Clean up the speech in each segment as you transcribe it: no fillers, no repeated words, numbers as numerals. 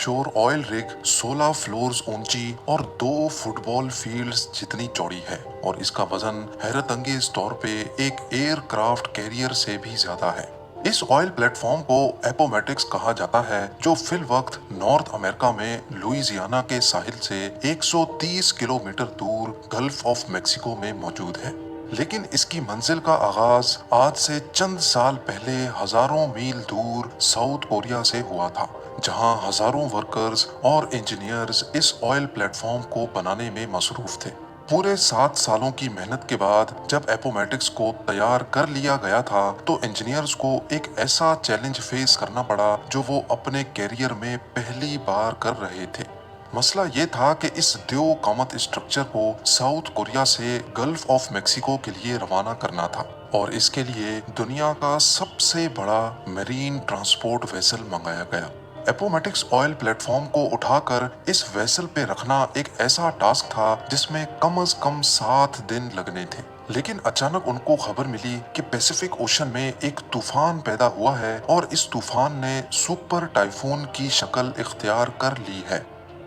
Offshore oil rig 16 floors ऊंची और 2 football fields जितनी चौड़ी है और इसका वजन हैरत अंगेज तौर पे एक एयरक्राफ्ट कैरियर से भी ज्यादा है। इस ऑयल प्लेटफॉर्म को एपोमेटिक्स कहा जाता है, जो फिल वक्त नॉर्थ अमेरिका में लुइसियाना के साहिल से 130 किलोमीटर दूर गल्फ ऑफ मेक्सिको में मौजूद है। लेकिन इसकी मंजिल का आगाज आज से चंद साल पहले हजारों मील दूर साउथ कोरिया से हुआ था, जहां हजारों वर्कर्स और इंजीनियर्स इस ऑयल प्लेटफॉर्म को बनाने में मसरूफ थे। पूरे 7 सालों की मेहनत के बाद जब एपोमेटिक्स को तैयार कर लिया गया था, तो इंजीनियर्स को एक ऐसा चैलेंज फेस करना पड़ा जो वो अपने कैरियर में पहली बार कर रहे थे। मसला ये था कि इस द्यो कामत स्ट्रक्चर को साउथ कोरिया से गल्फ ऑफ मेक्सिको के लिए रवाना करना था और इसके लिए दुनिया का सबसे बड़ा मरीन ट्रांसपोर्ट वेसल मंगाया गया। एपोमेटिक्स ऑयल प्लेटफॉर्म को उठाकर इस वेसल पे रखना एक ऐसा टास्क था जिसमें कम से कम 7 दिन लगने थे। लेकिन अचानक उनको खबर मिली कि पैसिफिक ओशन में एक तूफान पैदा हुआ है और इस तूफान ने सुपर टाइफून की शक्ल इख्तियार कर ली है।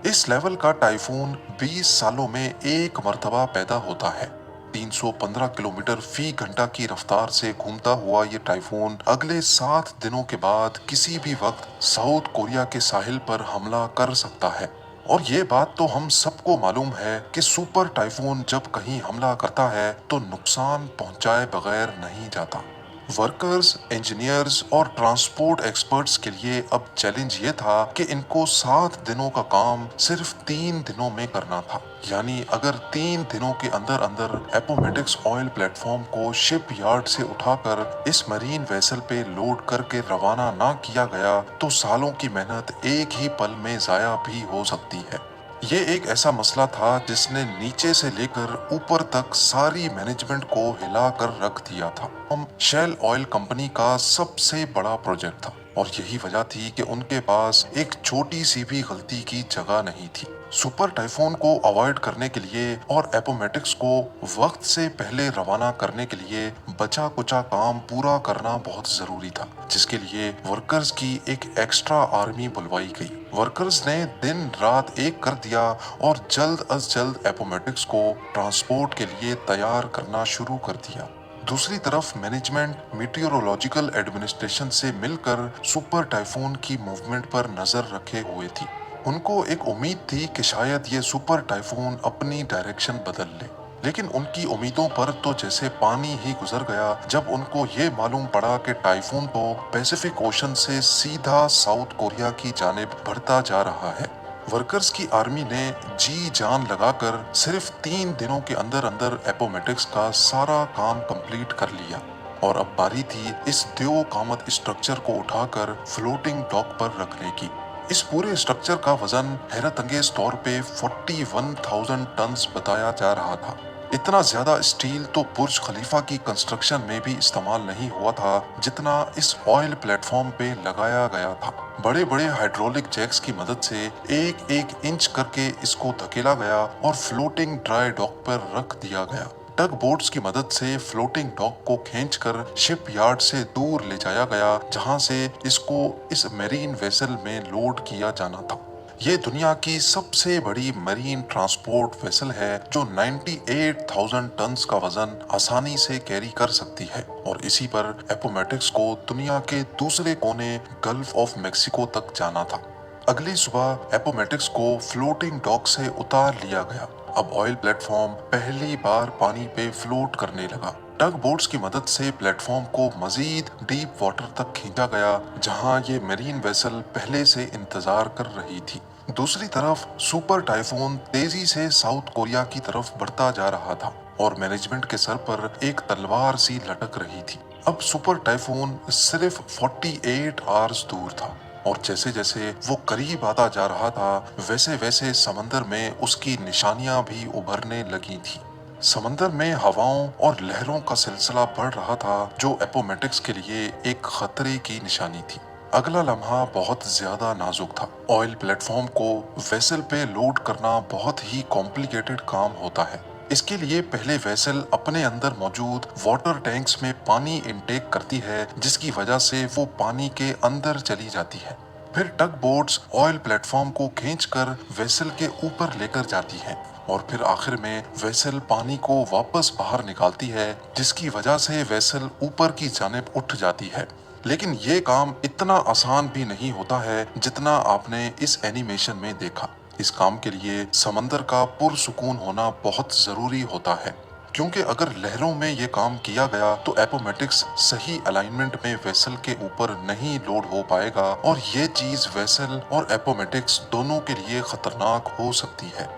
इस लेवल का टाइफून 20 सालों में एक मर्तबा पैदा होता है। 315 किलोमीटर फी घंटा की रफ्तार से घूमता हुआ ये टाइफून अगले 7 दिनों के बाद किसी भी वक्त साउथ कोरिया के साहिल पर हमला कर सकता है। और ये बात तो हम सबको मालूम है कि सुपर टाइफून जब कहीं हमला करता है तो नुकसान पहुंचाए बगैर नहीं जाता। वर्कर्स, इंजीनियर्स और ट्रांसपोर्ट एक्सपर्ट्स के लिए अब चैलेंज ये था कि इनको 7 दिनों का काम सिर्फ 3 दिनों में करना था। यानी अगर 3 दिनों के अंदर अंदर एपोमेटिक्स ऑयल प्लेटफॉर्म को शिप यार्ड से उठाकर इस मरीन वेसल पे लोड करके रवाना ना किया गया तो सालों की मेहनत एक ही पल में जाया भी हो सकती है। ये एक ऐसा मसला था जिसने नीचे से लेकर ऊपर तक सारी मैनेजमेंट को हिला कर रख दिया था। शेल ऑयल कंपनी का सबसे बड़ा प्रोजेक्ट था और यही वजह थी कि उनके पास एक छोटी सी भी गलती की जगह नहीं थी। सुपर टाइफून को अवॉइड करने के लिए और एपोमेटिक्स को वक्त से पहले रवाना करने के लिए बचा कुचा काम पूरा करना बहुत जरूरी था, जिसके लिए वर्कर्स की एक एक्स्ट्रा आर्मी बुलवाई गई। वर्कर्स ने दिन रात एक कर दिया और जल्द अज जल्द एपोमेटिक्स को ट्रांसपोर्ट के लिए तैयार करना शुरू कर दिया। दूसरी तरफ मैनेजमेंट मीटियोरोलॉजिकल एडमिनिस्ट्रेशन से मिलकर सुपर टाइफून की मूवमेंट पर नजर रखे हुए थी। उनको एक उम्मीद थी कि शायद ये सुपर टाइफून अपनी डायरेक्शन बदल ले, लेकिन उनकी उम्मीदों पर तो जैसे पानी ही गुजर गया जब उनको ये मालूम पड़ा कि टाइफून तो पैसिफिक ओशन से सीधा साउथ कोरिया की जानिब बढ़ता जा रहा है। वर्कर्स की आर्मी ने जी जान लगाकर सिर्फ 3 दिनों के अंदर अंदर एपोमेटिक्स का सारा काम कंप्लीट कर लिया और अब बारी थी इस द्यो कामत स्ट्रक्चर को उठाकर फ्लोटिंग डॉक पर रखने की। इस पूरे स्ट्रक्चर का वजन हैरत अंगेज तौर पे 41,000 टन्स बताया जा रहा था। इतना ज्यादा स्टील तो बुर्ज खलीफा की कंस्ट्रक्शन में भी इस्तेमाल नहीं हुआ था जितना इस ऑयल प्लेटफॉर्म पे लगाया गया था। बड़े बड़े हाइड्रोलिक जैक्स की मदद से एक एक इंच करके इसको धकेला गया और फ्लोटिंग ड्राई डॉक पर रख दिया गया। टग बोट्स की मदद से फ्लोटिंग डॉक को खींचकर शिप यार्ड से दूर ले जाया गया, जहां से इसको इस मेरीन वेसल में लोड किया जाना था। ये दुनिया की सबसे बड़ी मरीन ट्रांसपोर्ट वेसल है जो 98,000 टन्स का वजन आसानी से कैरी कर सकती है और इसी पर एपोमेटिक्स को दुनिया के दूसरे कोने गल्फ ऑफ मेक्सिको तक जाना था। अगली सुबह एपोमेटिक्स को फ्लोटिंग डॉक से उतार लिया गया। अब ऑयल प्लेटफॉर्म पहली बार पानी पे फ्लोट करने लगा। टग बोट्स की मदद से प्लेटफॉर्म को मजीद डीप वाटर तक खींचा गया, जहां ये मरीन वेसल पहले से इंतजार कर रही थी। दूसरी तरफ सुपर टाइफून तेजी से साउथ कोरिया की तरफ बढ़ता जा रहा था और मैनेजमेंट के सर पर एक तलवार सी लटक रही थी। अब सुपर टाइफून सिर्फ 48 आवर्स दूर था और जैसे जैसे वो करीब आता जा रहा था वैसे वैसे समंदर में उसकी निशानियां भी उभरने लगी थी। समंदर में हवाओं और लहरों का सिलसिला बढ़ रहा था जो एपोमेटिक्स के लिए एक खतरे की निशानी थी। अगला लम्हा बहुत ज्यादा नाजुक था। ऑयल प्लेटफॉर्म को वेसल पे लोड करना बहुत ही कॉम्प्लिकेटेड काम होता है। इसके लिए पहले वेसल अपने अंदर मौजूद वाटर टैंक्स में पानी इनटेक करती है, जिसकी वजह से वो पानी के अंदर चली जाती है। फिर टग बोट्स ऑयल प्लेटफॉर्म को खींचकर वेसल के ऊपर लेकर जाती हैं और फिर आखिर में वेसल पानी को वापस बाहर निकालती है, जिसकी वजह से वेसल ऊपर की जानिब उठ जाती है। लेकिन ये काम इतना आसान भी नहीं होता है जितना आपने इस एनिमेशन में देखा। इस काम के लिए समंदर का पुरसुकून होना बहुत जरूरी होता है, क्योंकि अगर लहरों में ये काम किया गया तो एपोमेटिक्स सही अलाइनमेंट में वेसल के ऊपर नहीं लोड हो पाएगा और ये चीज वेसल और एपोमेटिक्स दोनों के लिए खतरनाक हो सकती है।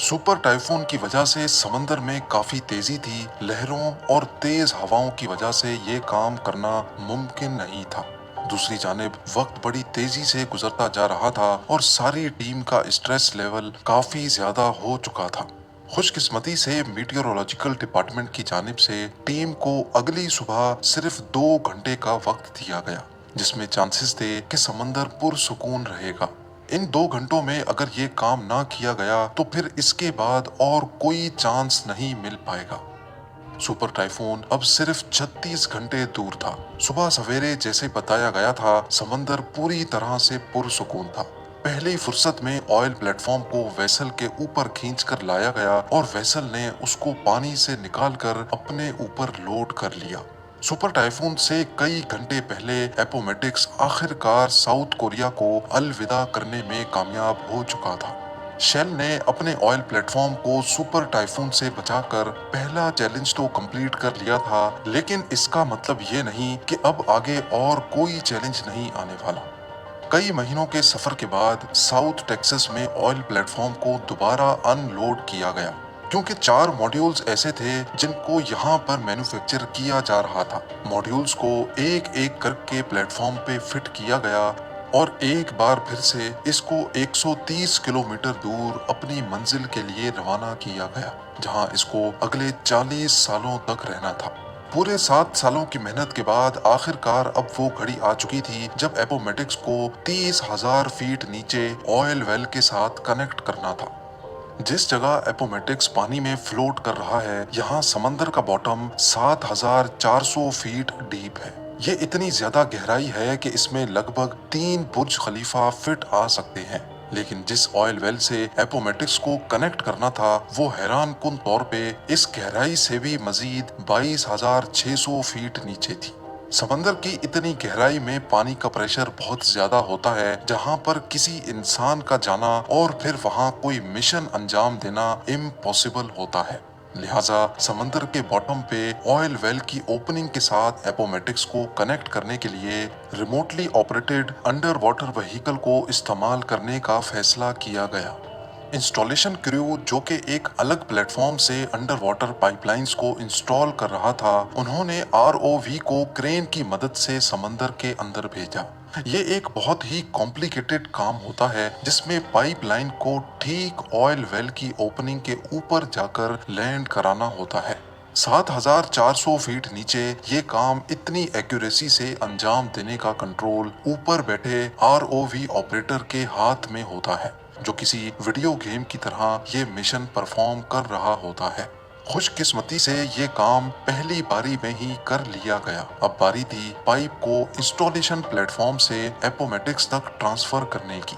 सुपर टाइफून की वजह से समंदर में काफी तेजी थी। लहरों और तेज हवाओं की वजह से ये काम करना मुमकिन नहीं था। दूसरी जानिब वक्त बड़ी तेजी से गुजरता जा रहा था और सारी टीम का स्ट्रेस लेवल काफी ज्यादा हो चुका था। खुशकिस्मती से मीटियोरोलॉजिकल डिपार्टमेंट की जानिब से टीम को अगली सुबह सिर्फ 2 घंटे का वक्त दिया गया, जिसमें चांसेस थे कि समंदर पुरसुकून रहेगा। इन 2 घंटों में अगर ये काम ना किया गया तो फिर इसके बाद और कोई चांस नहीं मिल पाएगा। सुपर टाइफून अब सिर्फ 36 घंटे दूर था। सुबह सवेरे जैसे बताया गया था, समंदर पूरी तरह से पुरसुकून था। पहली फुर्सत में ऑयल प्लेटफॉर्म को वेसल के ऊपर खींचकर लाया गया और वेसल ने उसको पानी से निकालकर अपने ऊपर लोड कर लिया। सुपर टाइफून से कई घंटे पहले एपोमेटिक्स आखिरकार साउथ कोरिया को अलविदा करने में कामयाब हो चुका था। शेल ने अपने ऑयल प्लेटफॉर्म को सुपर टाइफून से बचाकर पहला चैलेंज तो कंप्लीट कर लिया था, लेकिन इसका मतलब ये नहीं कि अब आगे और कोई चैलेंज नहीं आने वाला। कई महीनों के सफर के बाद साउथ टेक्सास में ऑयल प्लेटफॉर्म को दोबारा अनलोड किया गया, क्योंकि 4 मॉड्यूल्स ऐसे थे जिनको यहाँ पर मैन्युफैक्चर किया जा रहा था। मॉड्यूल्स को एक एक करके प्लेटफॉर्म पे फिट किया गया और एक बार फिर से इसको 130 किलोमीटर दूर अपनी मंजिल के लिए रवाना किया गया, जहाँ इसको अगले 40 सालों तक रहना था। पूरे 7 सालों की मेहनत के बाद आखिरकार अब वो घड़ी आ चुकी थी जब एपोमेटिक्स को 30,000 फीट नीचे ऑयल वेल के साथ कनेक्ट करना था। जिस जगह एपोमेटिक्स पानी में फ्लोट कर रहा है, यहाँ समंदर का बॉटम 7,400 फीट डीप है। ये इतनी ज्यादा गहराई है कि इसमें लगभग 3 बुर्ज खलीफा फिट आ सकते हैं। लेकिन जिस ऑयल वेल से एपोमेटिक्स को कनेक्ट करना था, वो हैरान कुन तौर पे इस गहराई से भी मजीद 22,600 फीट नीचे थी। समंदर की इतनी गहराई में पानी का प्रेशर बहुत ज्यादा होता है, जहाँ पर किसी इंसान का जाना और फिर वहाँ कोई मिशन अंजाम देना इम्पॉसिबल होता है। लिहाजा समंदर के बॉटम पे ऑयल वेल की ओपनिंग के साथ एपोमेटिक्स को कनेक्ट करने के लिए remotely operated under water vehicle को इस्तेमाल करने का फैसला किया गया। इंस्टॉलेशन क्रू, जो कि एक अलग प्लेटफॉर्म से अंडर वाटर पाइपलाइंस को इंस्टॉल कर रहा था, उन्होंने आरओवी को क्रेन की मदद से समंदर के अंदर भेजा। ये एक बहुत ही कॉम्प्लिकेटेड काम होता है, जिसमें पाइपलाइन को ठीक ऑयल वेल की ओपनिंग के ऊपर जाकर लैंड कराना होता है। 7,400 फीट नीचे ये काम इतनी एक्यूरेसी से अंजाम देने का कंट्रोल ऊपर बैठे आरओवी ऑपरेटर के हाथ में होता है, जो किसी वीडियो गेम की तरह ये मिशन परफॉर्म कर रहा होता है। खुशकिस्मती से ये काम पहली बारी में ही कर लिया गया। अब बारी थी पाइप को इंस्टॉलेशन प्लेटफॉर्म से एपोमेटिक्स तक ट्रांसफर करने की।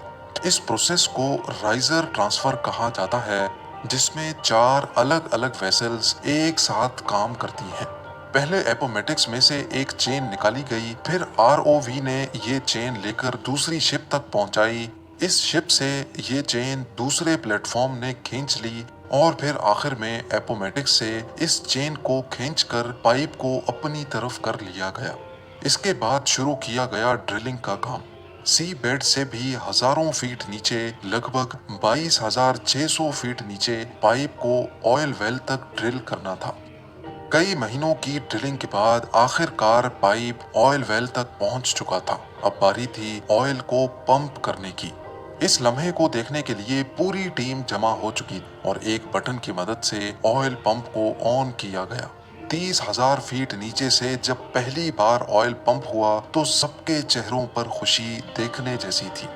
इस प्रोसेस को राइजर ट्रांसफर कहा जाता है, जिसमें 4 अलग अलग वेसल्स एक साथ काम करती हैं। पहले एपोमेटिक्स में से एक चेन निकाली गई, फिर आरओवी ने ये चेन लेकर दूसरी शिप तक पहुंचाई। इस शिप से ये चेन दूसरे प्लेटफॉर्म ने खींच ली और फिर आखिर में एपोमेटिक्स से इस चेन को खींचकर पाइप को अपनी तरफ कर लिया गया। इसके बाद शुरू किया गया ड्रिलिंग का काम। सी बेड से भी हजारों फीट नीचे, लगभग 22,600 फीट नीचे पाइप को ऑयल वेल तक ड्रिल करना था। कई महीनों की ड्रिलिंग के बाद आखिरकार पाइप ऑयल वेल तक पहुंच चुका था। अब बारी थी ऑयल को पंप करने की। इस लम्हे को देखने के लिए पूरी टीम जमा हो चुकी और एक बटन की मदद से ऑयल पंप को ऑन किया गया। 30,000 फीट नीचे से जब पहली बार ऑयल पंप हुआ तो सबके चेहरों पर खुशी देखने जैसी थी।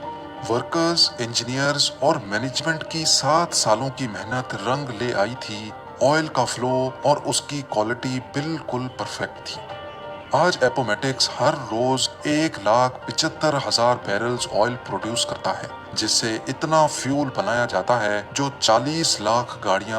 वर्कर्स, इंजीनियर्स और मैनेजमेंट की 7 सालों की मेहनत रंग ले आई थी। ऑयल का फ्लो और उसकी क्वालिटी बिल्कुल परफेक्ट थी। آج اپومیٹکس ہر روز 1,75,000 بیرلز آئل پروڈیوس کرتا ہے، جس سے اتنا فیول بنایا جاتا ہے جو 40 لاکھ گاڑیاں